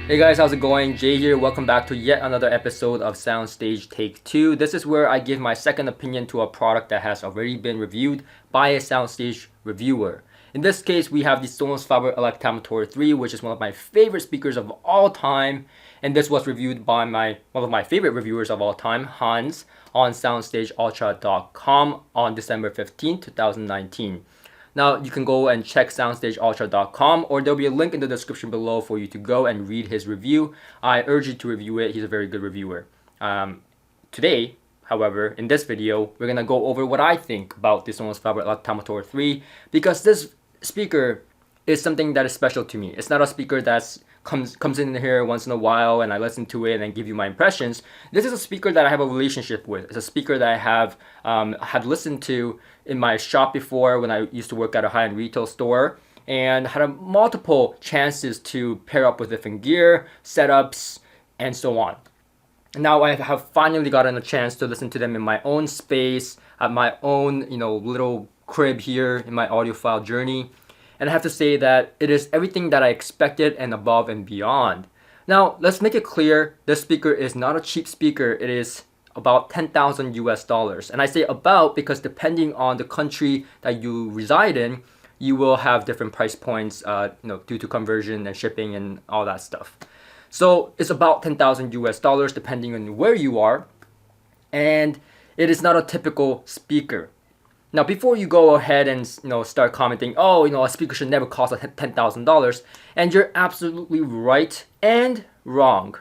Hey guys, how's it going? Jay here. Welcome back to yet another episode of SoundStage Take 2. This is where I give my second opinion to a product that has already been reviewed by a SoundStage reviewer. In this case, we have the Sonus Faber Electa Amator 3, which is one of my favorite speakers of all time. And this was reviewed by one of my favorite reviewers of all time, Hans, on SoundStageUltra.com on December 15, 2019. Now, you can go and check SoundStageUltra.com, or there'll be a link in the description below for you to go and read his review. I urge you to review it. He's a very good reviewer. Today, however, in this video, we're going to go over what I think about the Sonus Faber Electa Amator 3, because this speaker is something that is special to me. It's not a speaker that comes in here once in a while and I listen to it and give you my impressions. This is a speaker that I have a relationship with. It's a speaker that I have had listened to in my shop before when I used to work at a high-end retail store, and had multiple chances to pair up with different gear, setups, and so on. Now I have finally gotten a chance to listen to them in my own space, at my own little crib here in my audiophile journey. And I have to say that it is everything that I expected and above and beyond. Now, let's make it clear, this speaker is not a cheap speaker. It is about 10,000 US dollars. And I say about because depending on the country that you reside in, you will have different price points due to conversion and shipping and all that stuff. So it's about 10,000 US dollars depending on where you are. And it is not a typical speaker. Now, before you go ahead and start commenting, a speaker should never cost $10,000, and you're absolutely right and wrong.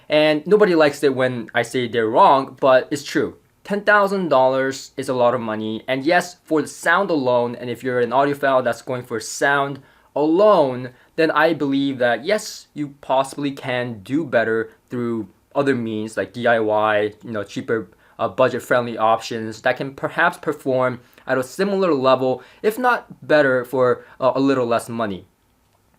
And nobody likes it when I say they're wrong, but it's true. $10,000 is a lot of money, and yes, for the sound alone, and if you're an audiophile that's going for sound alone, then I believe that yes, you possibly can do better through other means like DIY, cheaper budget-friendly options that can perhaps perform at a similar level, if not better, for a little less money.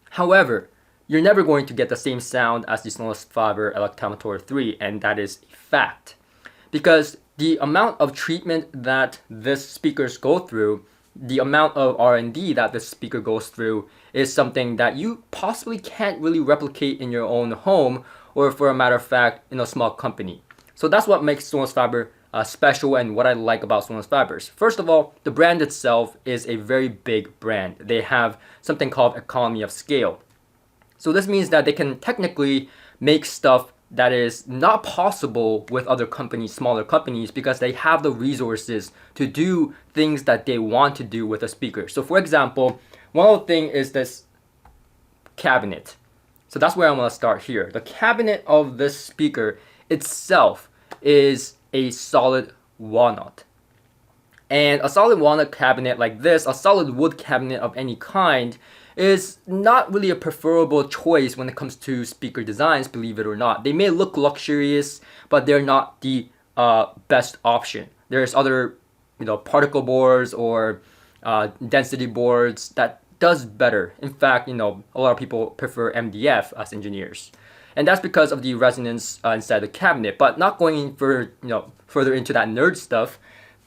However, you're never going to get the same sound as the Sonus Faber Electa Amator 3, and that is a fact. Because the amount of treatment that this speakers go through, the amount of R&D that this speaker goes through, is something that you possibly can't really replicate in your own home, or for a matter of fact, in a small company. So that's what makes Sonus Faber special and what I like about Sonus Fabers. First of all, the brand itself is a very big brand. They have something called economy of scale. So this means that they can technically make stuff that is not possible with other companies, smaller companies, because they have the resources to do things that they want to do with a speaker. So for example, one of the things is this cabinet. So that's where I'm going to start here. The cabinet of this speaker itself is a solid walnut. And a solid walnut cabinet like this, a solid wood cabinet of any kind, is not really a preferable choice when it comes to speaker designs, believe it or not. They may look luxurious, but they're not the best option. There's other particle boards or density boards that does better. In fact, a lot of people prefer MDF as engineers. And that's because of the resonance inside the cabinet. But not going further into that nerd stuff,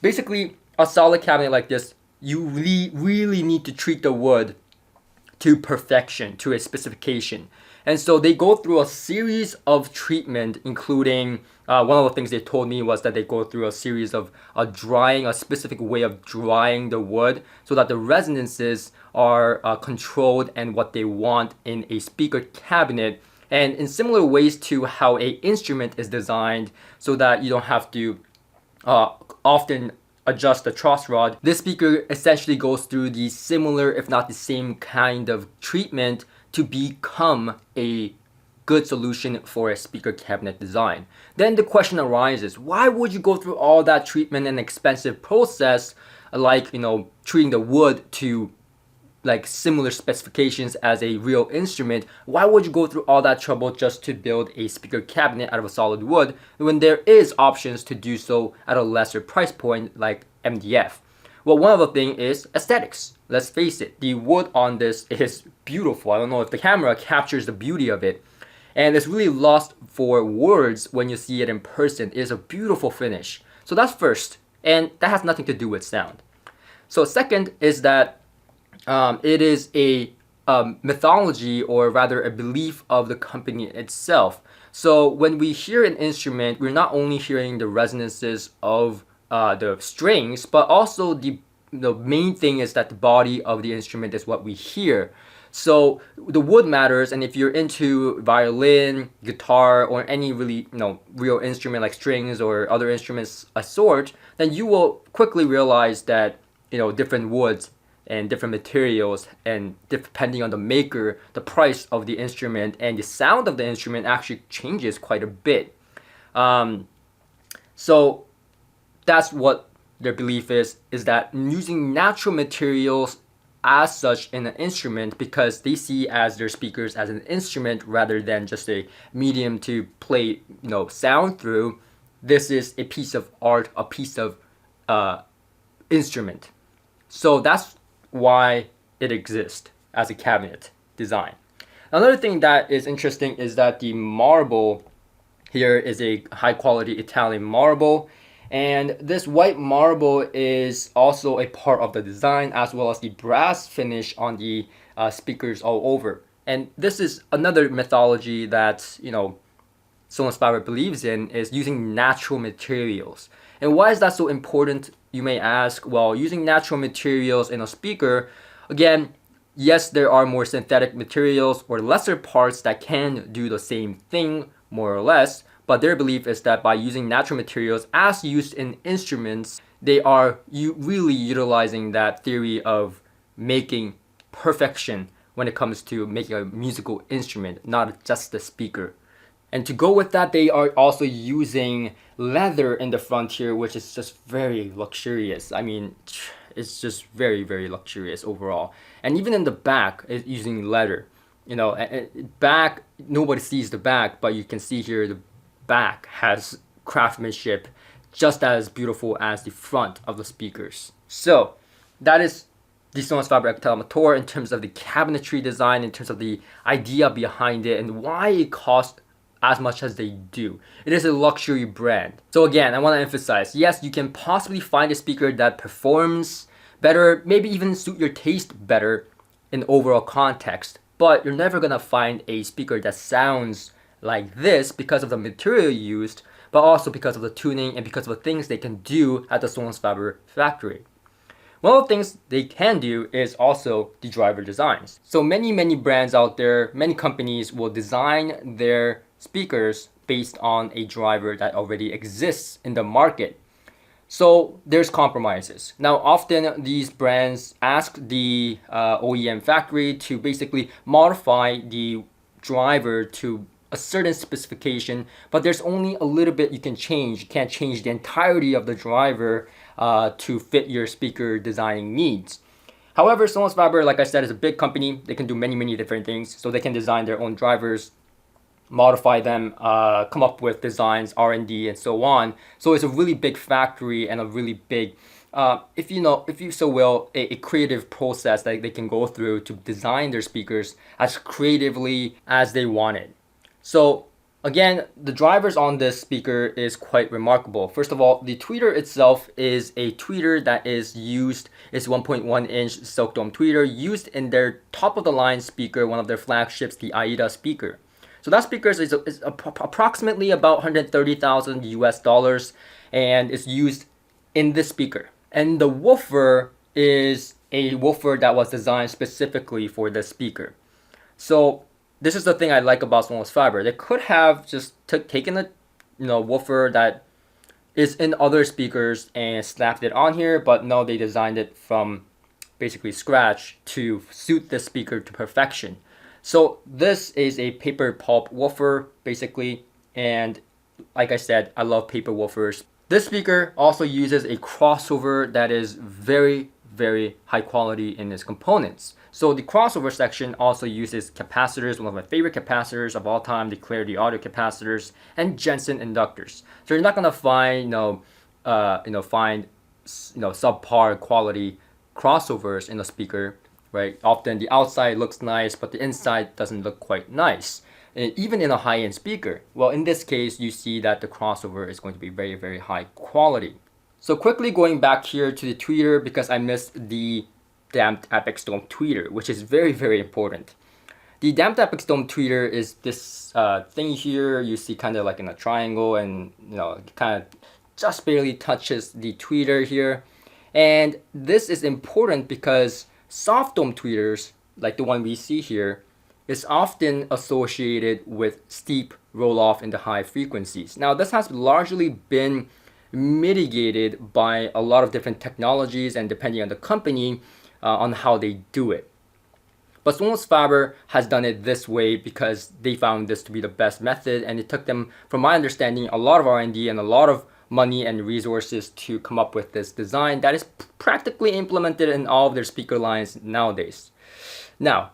basically a solid cabinet like this, you really need to treat the wood to perfection, to a specification. And so they go through a series of treatment, including one of the things they told me was that they go through a series of drying, a specific way of drying the wood so that the resonances are controlled and what they want in a speaker cabinet. And in similar ways to how a instrument is designed so that you don't have to often adjust the truss rod, this speaker essentially goes through the similar, if not the same kind of treatment to become a good solution for a speaker cabinet design. Then the question arises, why would you go through all that treatment and expensive process like, treating the wood to like similar specifications as a real instrument? Why would you go through all that trouble just to build a speaker cabinet out of a solid wood when there is options to do so at a lesser price point like MDF? Well, one of the things is aesthetics. Let's face it, the wood on this is beautiful. I don't know if the camera captures the beauty of it. And it's really lost for words when you see it in person. It is a beautiful finish. So that's first. And that has nothing to do with sound. So second is that it is a mythology, or rather a belief of the company itself. So when we hear an instrument, we're not only hearing the resonances of the strings, but also the main thing is that the body of the instrument is what we hear. So the wood matters, and if you're into violin, guitar, or any really real instrument like strings or other instruments sort, then you will quickly realize that different woods and different materials, and depending on the maker, the price of the instrument and the sound of the instrument actually changes quite a bit. So that's what their belief is that using natural materials as such in an instrument, because they see as their speakers as an instrument rather than just a medium to play sound through. This is a piece of art, a piece of instrument. So that's why it exists as a cabinet design. Another thing that is interesting is that the marble here is a high quality Italian marble, and this white marble is also a part of the design, as well as the brass finish on the speakers all over. And this is another mythology that Sonus Faber believes in, is using natural materials. And why is that so important, you may ask? Well, using natural materials in a speaker, again, yes, there are more synthetic materials or lesser parts that can do the same thing, more or less, but their belief is that by using natural materials as used in instruments, they are really utilizing that theory of making perfection when it comes to making a musical instrument, not just the speaker. And to go with that, they are also using leather in the front here, which is just very luxurious. I mean, it's just very, very luxurious overall. And even in the back, it's using leather. Back, nobody sees the back, but you can see here the back has craftsmanship just as beautiful as the front of the speakers. So that is the Sonus Faber Electa Amator in terms of the cabinetry design, in terms of the idea behind it, and why it costs as much as they do. It is a luxury brand. So again, I want to emphasize, yes, you can possibly find a speaker that performs better, maybe even suit your taste better in overall context, but you're never gonna find a speaker that sounds like this because of the material used, but also because of the tuning and because of the things they can do at the Sonus Faber factory. One of the things they can do is also the driver designs. So many brands out there, many companies will design their speakers based on a driver that already exists in the market. So there's compromises. Now often these brands ask the OEM factory to basically modify the driver to a certain specification, but there's only a little bit you can change. You can't change the entirety of the driver to fit your speaker designing needs. However, Sonus Faber, like I said, is a big company. They can do many different things. So they can design their own drivers, modify them, come up with designs, R&D, and so on. So it's a really big factory and a really big, if you so will, a creative process that they can go through to design their speakers as creatively as they want it. So again, the drivers on this speaker is quite remarkable. First of all, the tweeter itself is a tweeter that is used, it's 1.1 inch silk dome tweeter used in their top of the line speaker, one of their flagships, the AIDA speaker. So that speaker is approximately about 130,000 US dollars and is used in this speaker. And the woofer is a woofer that was designed specifically for this speaker. So this is the thing I like about Sonus Faber. They could have just taken a woofer that is in other speakers and slapped it on here, but no, they designed it from basically scratch to suit this speaker to perfection. So this is a paper pulp woofer basically, and like I said, I love paper woofers. This speaker also uses a crossover that is very high quality in its components. So the crossover section also uses capacitors, one of my favorite capacitors of all time, the Clarity audio capacitors, and Jensen inductors. So you're not gonna find subpar quality crossovers in a speaker, right? Often the outside looks nice, but the inside doesn't look quite nice, and even in a high-end speaker. Well, in this case, you see that the crossover is going to be very high quality. So quickly going back here to the tweeter, because I missed the damped apex dome tweeter, which is very, very important. The damped apex dome tweeter is this thing here you see kind of like in a triangle, and it kind of just barely touches the tweeter here. And this is important because soft dome tweeters, like the one we see here, is often associated with steep roll-off in the high frequencies. Now, this has largely been mitigated by a lot of different technologies and depending on the company on how they do it. But Sonus Faber has done it this way because they found this to be the best method, and it took them, from my understanding, a lot of R&D and a lot of money and resources to come up with this design that is practically implemented in all of their speaker lines nowadays. Now,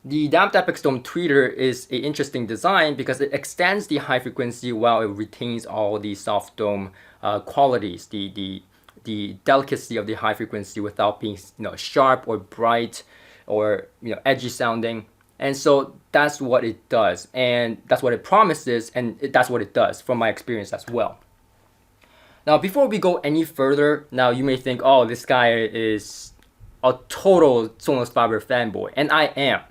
the damped apex dome tweeter is an interesting design because it extends the high frequency while it retains all the soft dome qualities, the delicacy of the high frequency without being sharp or bright or edgy sounding. And so that's what it does, and that's what it promises, and that's what it does from my experience as well. Now, before we go any further, now you may think, oh, this guy is a total Sonus Faber fanboy, and I am.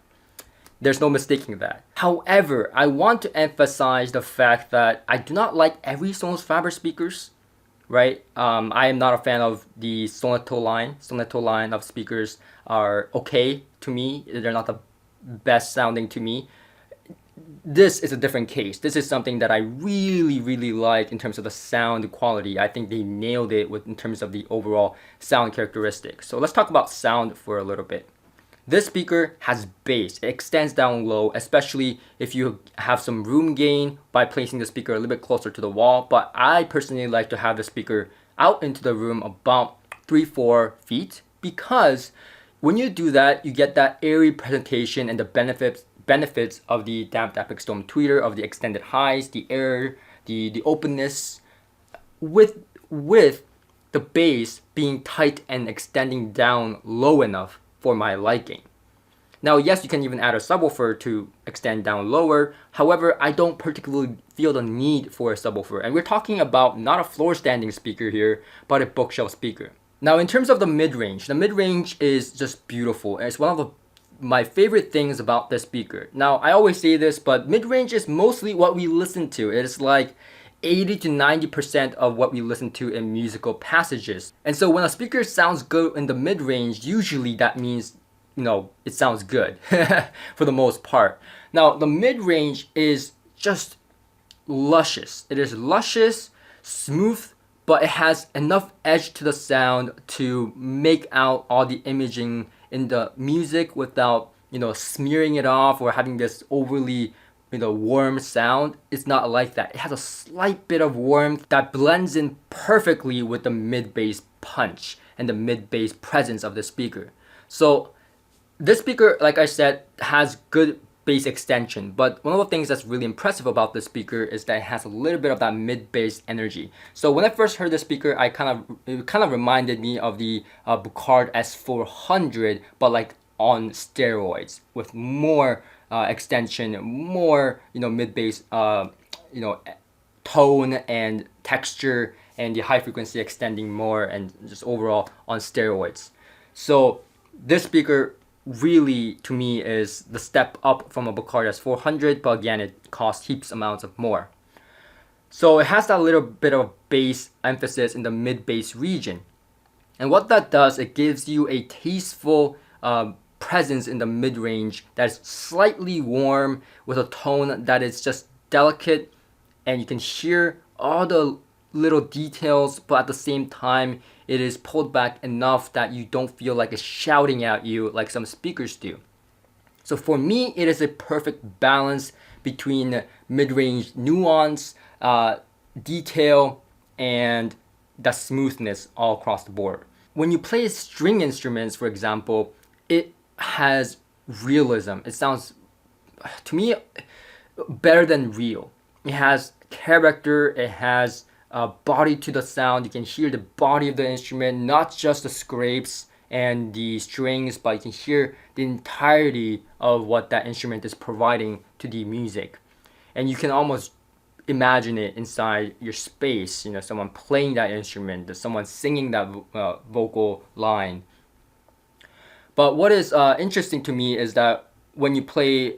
There's no mistaking that. However, I want to emphasize the fact that I do not like every Sonus Faber speakers, right? I am not a fan of the Soneto line. Soneto line of speakers are okay to me. They're not the best sounding to me. This is a different case. This is something that I really, really like in terms of the sound quality. I think they nailed it in terms of the overall sound characteristics. So let's talk about sound for a little bit. This speaker has bass. It extends down low, especially if you have some room gain by placing the speaker a little bit closer to the wall. But I personally like to have the speaker out into the room about 3-4 feet, because when you do that, you get that airy presentation and the benefits of the damped apex dome tweeter, of the extended highs, the air, the openness, with the bass being tight and extending down low enough for my liking. Now, yes, you can even add a subwoofer to extend down lower. However, I don't particularly feel the need for a subwoofer. And we're talking about not a floor standing speaker here, but a bookshelf speaker. Now, in terms of the mid-range is just beautiful. And it's one of my favorite things about this speaker. Now, I always say this, but mid-range is mostly what we listen to. It is like 80 to 90% of what we listen to in musical passages. And so when a speaker sounds good in the mid-range, usually that means, it sounds good for the most part. Now, the mid-range is just luscious. It is luscious, smooth, but it has enough edge to the sound to make out all the imaging in the music without, smearing it off or having this overly warm sound. It's not like that. It has a slight bit of warmth that blends in perfectly with the mid-bass punch and the mid-bass presence of the speaker. So this speaker, like I said, has good bass extension, but one of the things that's really impressive about this speaker is that it has a little bit of that mid-bass energy. So when I first heard this speaker, it kind of reminded me of the Bucard S400, but like on steroids, with more extension, more mid-bass tone and texture, and the high frequency extending more, and just overall on steroids. So this speaker really, to me, is the step up from a Bucard S400, but again, it costs heaps amounts of more. So it has that little bit of bass emphasis in the mid-bass region. And what that does, it gives you a tasteful presence in the mid-range that's slightly warm with a tone that is just delicate, and you can hear all the little details, but at the same time it is pulled back enough that you don't feel like it's shouting at you like some speakers do. So for me, it is a perfect balance between mid-range nuance, detail, and the smoothness all across the board. When you play string instruments, for example, it has realism. It sounds, to me, better than real. It has character, it has body to the sound. You can hear the body of the instrument, not just the scrapes and the strings, but you can hear the entirety of what that instrument is providing to the music. And you can almost imagine it inside your space, someone playing that instrument, someone singing that vocal line. But what is interesting to me is that when you play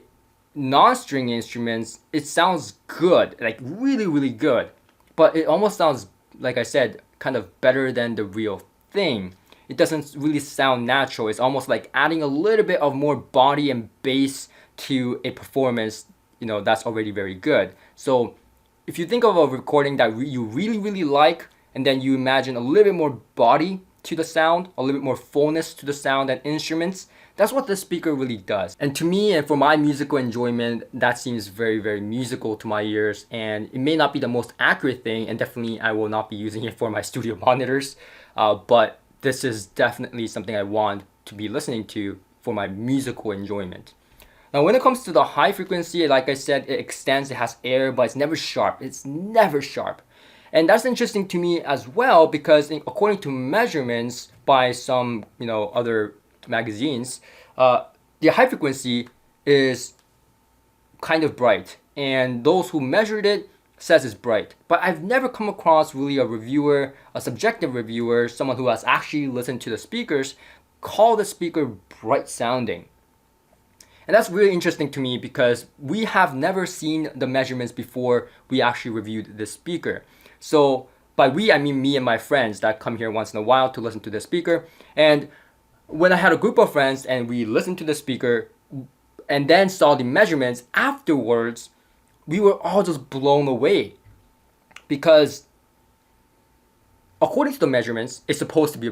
non-string instruments, it sounds good, like really, really good. But it almost sounds, like I said, kind of better than the real thing. It doesn't really sound natural. It's almost like adding a little bit of more body and bass to a performance, that's already very good. So if you think of a recording that you really, really like, and then you imagine a little bit more body to the sound, a little bit more fullness to the sound and instruments, that's what the speaker really does. And to me, and for my musical enjoyment, that seems very, very musical to my ears. And it may not be the most accurate thing, and definitely I will not be using it for my studio monitors. But this is definitely something I want to be listening to for my musical enjoyment. Now, when it comes to the high frequency, like I said, it extends, it has air, but it's never sharp. It's never sharp. And that's interesting to me as well, because according to measurements by some, other magazines, the high frequency is kind of bright. And those who measured it says it's bright. But I've never come across really a reviewer, a subjective reviewer, someone who has actually listened to the speakers, call the speaker bright sounding. And that's really interesting to me because we have never seen the measurements before we actually reviewed this speaker. So by we, I mean me and my friends that come here once in a while to listen to the speaker. And when I had a group of friends and we listened to the speaker and then saw the measurements afterwards, we were all just blown away. Because according to the measurements, it's supposed to be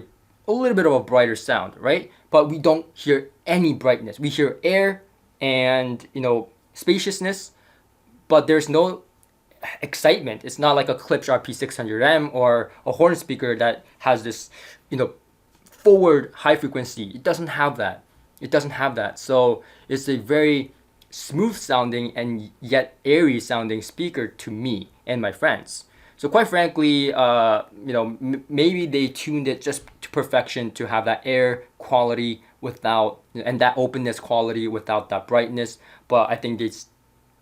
a little bit of a brighter sound, right? But we don't hear any brightness. We hear air and spaciousness, but there's no excitement. It's not like a Klipsch RP600M or a horn speaker that has this forward high frequency. It doesn't have that. So it's a very smooth sounding and yet airy sounding speaker to me and my friends. So quite frankly, maybe they tuned it just to perfection to have that air quality without, and that openness quality without that brightness. But I think they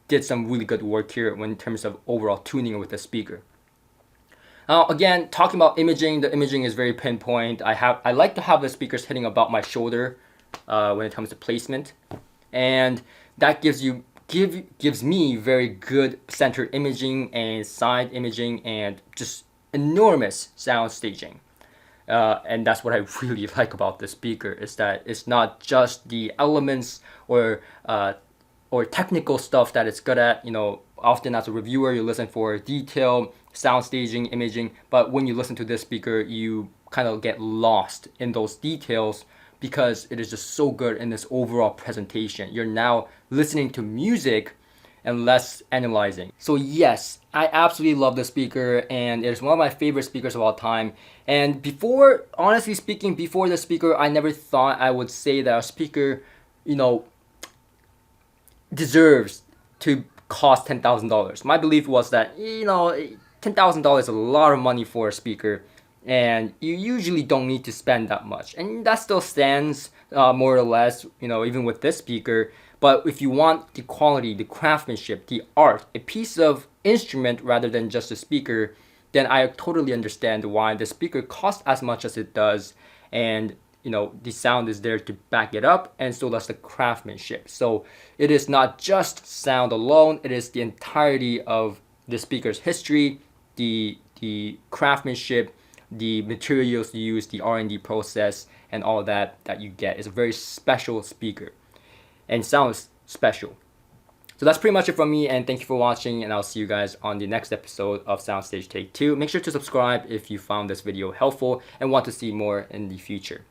did some really good work here in terms of overall tuning with the speaker. Now, again, talking about imaging, the imaging is very pinpoint. I like to have the speakers hitting about my shoulder when it comes to placement, and that gives me very good center imaging and side imaging and just enormous sound staging. And that's what I really like about the speaker, is that it's not just the elements or technical stuff that it's good at. Often as a reviewer, you listen for detail, sound staging, imaging, but when you listen to this speaker, you kind of get lost in those details because it is just so good in this overall presentation. You're now listening to music and less analyzing. So yes, I absolutely love this speaker, and it is one of my favorite speakers of all time. And honestly speaking, before the speaker, I never thought I would say that a speaker, deserves to cost $10,000. My belief was that, $10,000 is a lot of money for a speaker, and you usually don't need to spend that much. And that still stands more or less, even with this speaker. But if you want the quality, the craftsmanship, the art, a piece of instrument rather than just a speaker, then I totally understand why the speaker costs as much as it does. And the sound is there to back it up, and so does the craftsmanship. So it is not just sound alone, it is the entirety of the speaker's history, the craftsmanship, the materials used, the R&D process, and all that you get. Is a very special speaker and sounds special. So that's pretty much it from me, and thank you for watching, and I'll see you guys on the next episode of SoundStage Take 2. Make sure to subscribe if you found this video helpful and want to see more in the future.